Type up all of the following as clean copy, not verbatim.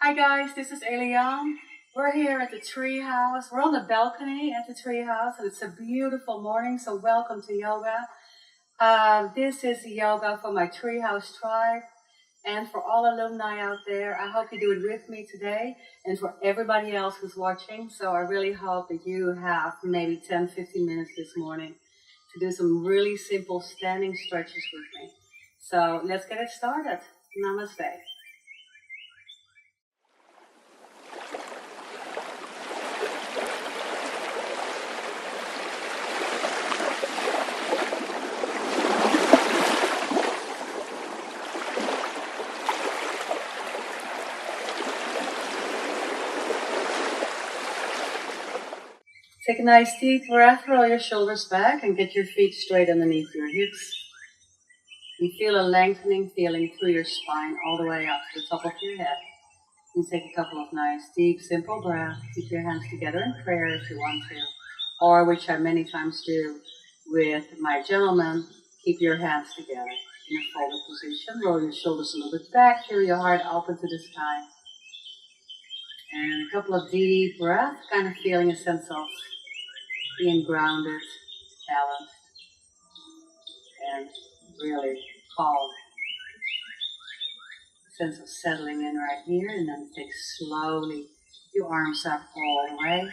Hi guys, this is Elian. We're here at the Treehouse. We're on the balcony at the Treehouse, and it's a beautiful morning, so welcome to yoga. This is yoga for my Treehouse tribe, and for all alumni out there. I hope you do it with me today, and for everybody else who's watching. So I really hope that you have maybe 10-15 minutes this morning to do some really simple standing stretches with me. So let's get it started. Namaste. Take a nice deep breath, roll your shoulders back and get your feet straight underneath your hips. And feel a lengthening feeling through your spine all the way up to the top of your head. And take a couple of nice, deep, simple breaths. Keep your hands together in prayer if you want to. Or, which I many times do with my gentlemen, keep your hands together in a folded position. Roll your shoulders a little bit back. Feel your heart open to the sky. And a couple of deep breaths, kind of feeling a sense of being grounded, balanced, and really calm. A sense of settling in right here, and then take slowly your arms up all the way.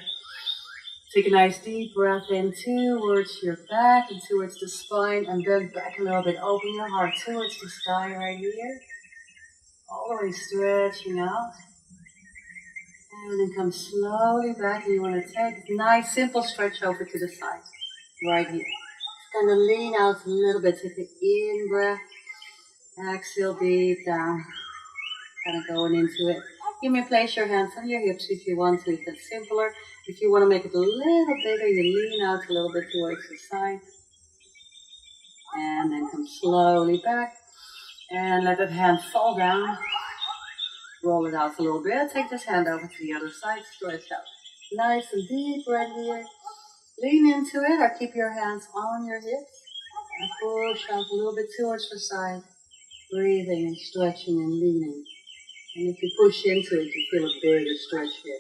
Take a nice deep breath in towards your back and towards the spine, and bend back a little bit. Open your heart towards the sky right here. All the way stretching out. And then come slowly back, and you want to take a nice simple stretch over to the side, right here. Kind of lean out a little bit, take an in breath, exhale deep down, kind of going into it. You may place your hands on your hips if you want to, if it's simpler. If you want to make it a little bigger, you lean out a little bit towards the side. And then come slowly back, and let that hand fall down. Roll it out a little bit. Take this hand over to the other side. Stretch out. Nice and deep right here. Lean into it or keep your hands on your hips. And push out a little bit towards the side. Breathing and stretching and leaning. And if you push into it, you feel a bigger stretch here.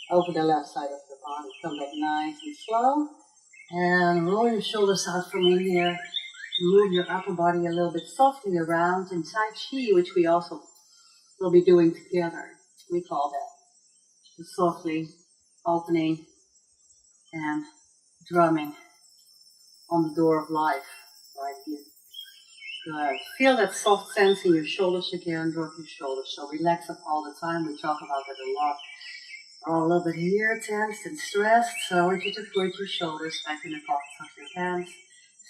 Over the left side of the body. Come back nice and slow. And roll your shoulders out from in here. Move your upper body a little bit softly around in Tai Chi, which we also we'll be doing together. We call that the softly opening and drumming on the door of life right here. Good. Feel that soft sense in your shoulders again. Drop your shoulders. So relax them all the time. We talk about that a lot. We're all a little bit here, tensed and stressed. So I want you to put your shoulders back in the pockets of your hands.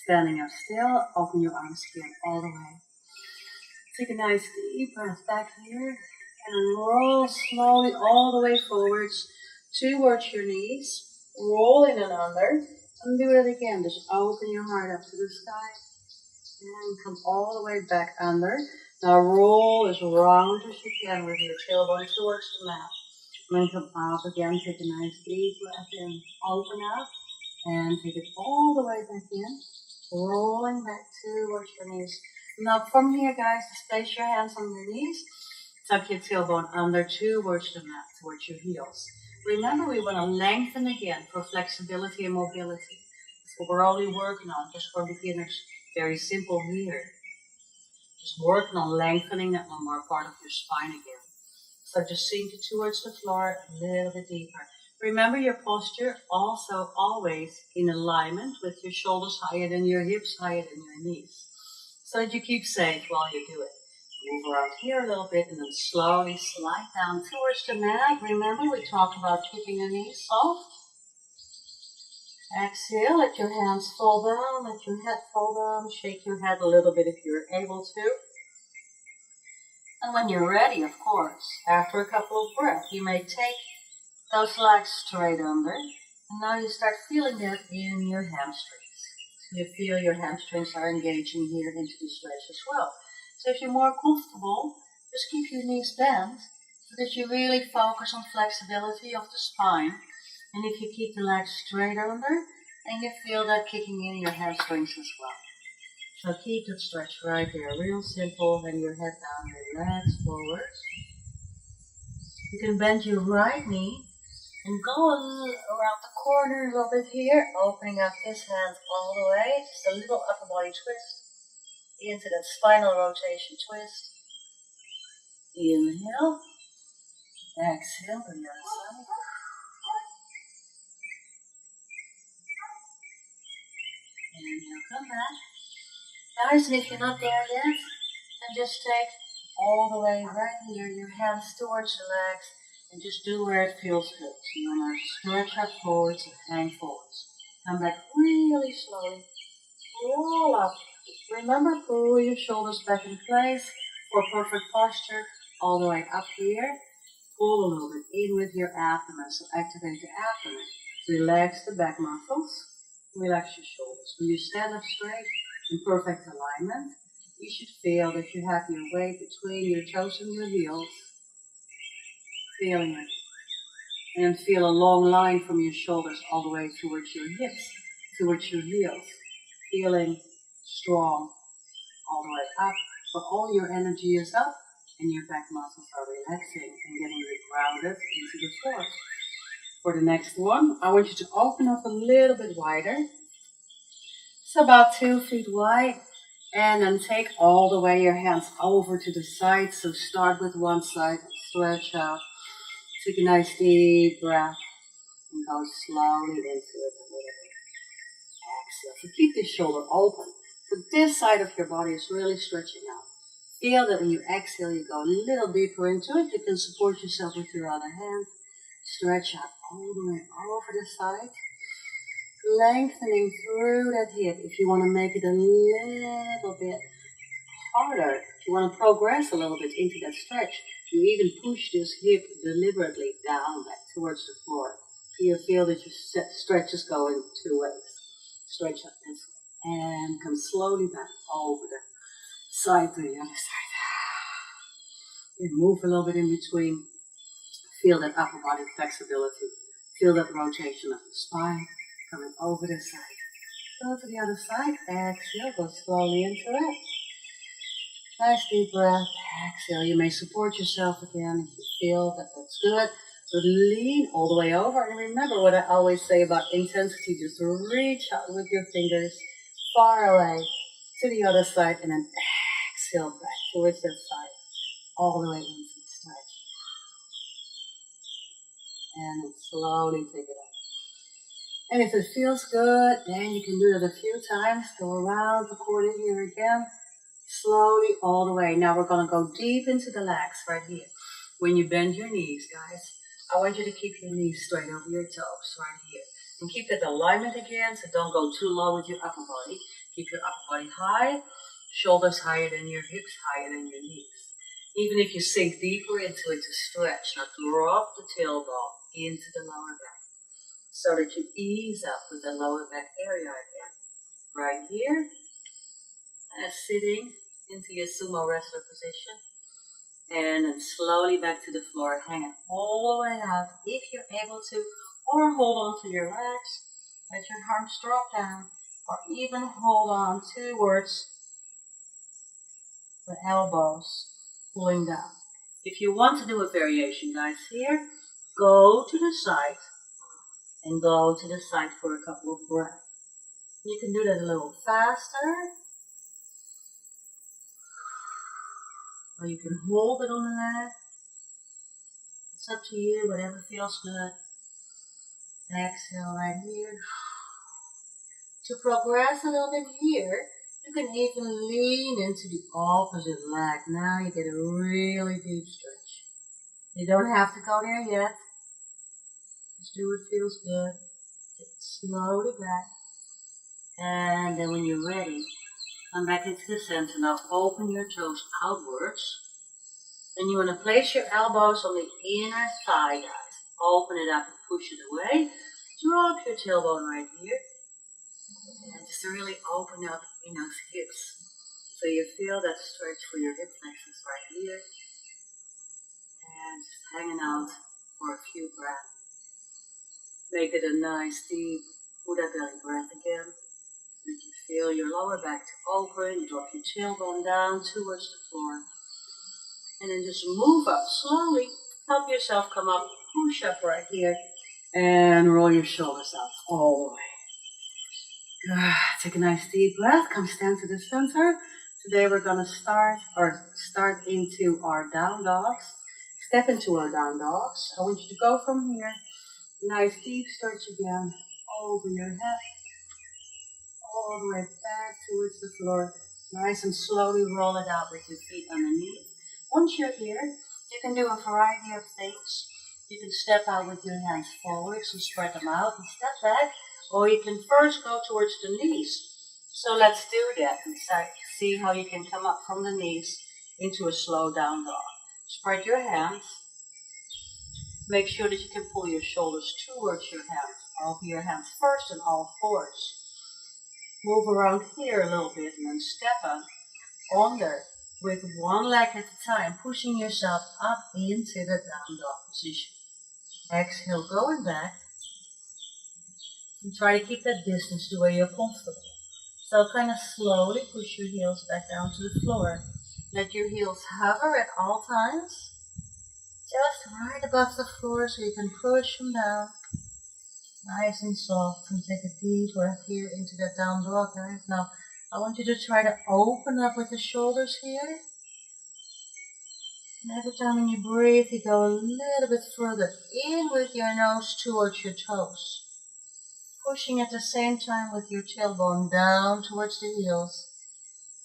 Standing up still. Open your arms again all the way. Take a nice deep breath back here and roll slowly all the way forwards towards your knees. Roll in and under. And do it again. Just open your heart up to the sky and come all the way back under. Now roll as round as you can with your tailbone towards the mat. And then come up again. Take a nice deep breath in. Open up and take it all the way back in. Rolling back towards your knees. Now from here, guys, just place your hands on your knees. Tuck your tailbone under towards the mat, towards your heels. Remember, we want to lengthen again for flexibility and mobility. That's what we're only working on, just for beginners. Very simple here. Just working on lengthening that lumbar part of your spine again. So just sink it towards the floor a little bit deeper. Remember your posture also always in alignment with your shoulders higher than your hips, higher than your knees. So that you keep safe while you do it. Move around here a little bit and then slowly slide down towards the mat. Remember, we talked about keeping the knees soft. Exhale, let your hands fall down, let your head fall down. Shake your head a little bit if you're able to. And when you're ready, of course, after a couple of breaths, you may take those legs straight under. And now you start feeling that in your hamstrings. You feel your hamstrings are engaging here into the stretch as well. So if you're more comfortable, just keep your knees bent so that you really focus on flexibility of the spine. And if you keep the legs straight under, then you feel that kicking in your hamstrings as well. So keep that stretch right there, real simple. Then your head down, relax forward. You can bend your right knee and go around the corner a little bit here, opening up this hand all the way. Just a little upper body twist into that spinal rotation twist. Inhale. Exhale to the other side. Inhale, come back. Guys, and if you're not there yet, then just take all the way right here, your hands towards the legs, and just do where it feels good. So you want to stretch up forwards and hang forwards. Come back really slowly. Roll up. Remember, pull your shoulders back in place for perfect posture. All the way up here. Pull a little bit in with your abdomen. So activate the abdomen. Relax the back muscles. Relax your shoulders. When you stand up straight in perfect alignment, you should feel that you have your weight between your toes and your heels. Feeling it. And feel a long line from your shoulders all the way towards your hips, towards your heels. Feeling strong all the way up. So all your energy is up and your back muscles are relaxing and getting grounded into the floor. For the next one, I want you to open up a little bit wider. It's about 2 feet wide. And then take all the way your hands over to the side. So start with one side and stretch out. Take a nice deep breath and go slowly into it a little bit. Exhale. So keep the shoulder open. So this side of your body is really stretching out. Feel that when you exhale, you go a little deeper into it. You can support yourself with your other hand. Stretch out all the way over the side. Lengthening through that hip. If you want to make it a little bit harder, if you want to progress a little bit into that stretch, you even push this hip deliberately down back towards the floor. So you feel that your stretch is going 2 ways. Stretch up this way and come slowly back over the side to the other side. And move a little bit in between. Feel that upper body flexibility. Feel that rotation of the spine. Coming over the side. Go to the other side. Exhale. Go slowly into it. Nice deep breath. Exhale. You may support yourself again if you feel that that's good. But lean all the way over. And remember what I always say about intensity. Just reach out with your fingers far away to the other side. And then exhale back towards that side. All the way into the stretch. And slowly take it up. And if it feels good, then you can do it a few times. Go around the corner here again. Slowly all the way. Now we're going to go deep into the legs right here. When you bend your knees, guys, I want you to keep your knees straight over your toes right here. And keep that alignment again, so don't go too low with your upper body. Keep your upper body high, shoulders higher than your hips, higher than your knees. Even if you sink deeper into it to stretch, now drop the tailbone into the lower back. So that you ease up with the lower back area again. Right here. And sitting into your Sumo Wrestler position. And then slowly back to the floor. Hang it all the way out if you're able to. Or hold on to your legs. Let your arms drop down. Or even hold on towards the elbows. Pulling down. If you want to do a variation, guys, here. Go to the side. And go to the side for a couple of breaths. You can do that a little faster. Or you can hold it on the leg. It's up to you, whatever feels good. Exhale right here. To progress a little bit here, you can even lean into the opposite leg. Now you get a really deep stretch. You don't have to go there yet. Just do what feels good. Take it slowly back. And then when you're ready, come back into the center. Now open your toes outwards. Then you want to place your elbows on the inner thigh, guys. Open it up and push it away. Drop your tailbone right here. And just to really open up in those hips. So you feel that stretch for your hip flexors right here. And just hanging out for a few breaths. Make it a nice deep Buddha belly breath again. Make you feel your lower back to open. You drop your tailbone down towards the floor. And then just move up slowly. Help yourself come up, push up right here, and roll your shoulders out all the way. Good. Take a nice deep breath, come stand to the center. Today we're gonna start into our down dogs. Step into our down dogs. I want you to go from here. Nice deep stretch again, over your head, all the way back towards the floor. Nice and slowly roll it out with your feet underneath. Once you're here, you can do a variety of things. You can step out with your hands forward, so spread them out and step back. Or you can first go towards the knees. So let's do that and see how you can come up from the knees into a slow down dog. Spread your hands. Make sure that you can pull your shoulders towards your hands. Over your hands first and all fours. Move around here a little bit and then step up under with one leg at a time, pushing yourself up into the down dog position. Exhale, going back. And try to keep that distance to where you're comfortable. So kind of slowly push your heels back down to the floor. Let your heels hover at all times. Just right above the floor so you can push them down. Nice and soft. And take a deep breath here into that down dog, guys. Now, I want you to try to open up with the shoulders here. And every time when you breathe, you go a little bit further in with your nose towards your toes. Pushing at the same time with your tailbone down towards the heels.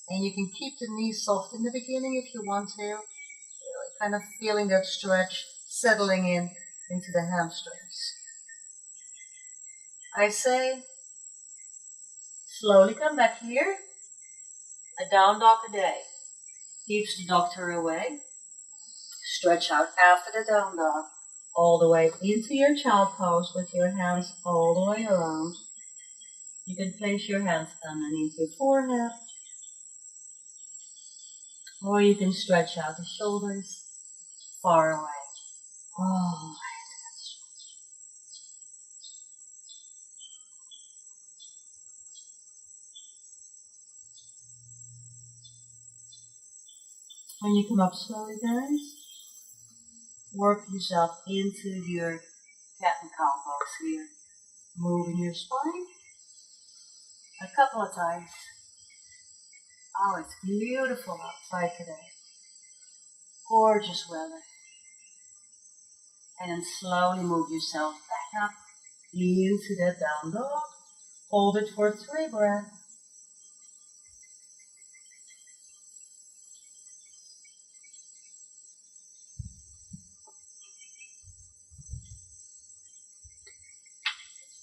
And you can keep the knees soft in the beginning if you want to. Really kind of feeling that stretch settling in into the hamstrings. I say, slowly come back here. A down dog a day. Keeps the doctor away. Stretch out after the down dog. All the way into your child pose with your hands all the way around. You can place your hands underneath your forehead. Or you can stretch out the shoulders far away. All the way to that stretch. When you come up slowly, guys, work yourself into your cat and cow pose here. Moving your spine a couple of times. Oh, it's beautiful outside today. Gorgeous weather. And then slowly move yourself back up into that down dog. Hold it for 3 breaths.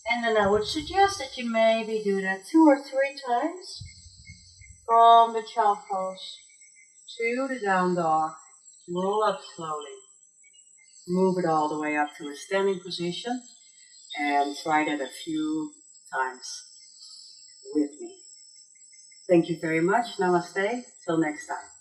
And then I would suggest that you maybe do that 2 or 3 times. From the child pose to the down dog. Roll up slowly. Move it all the way up to a standing position. And try that a few times with me. Thank you very much. Namaste. Till next time.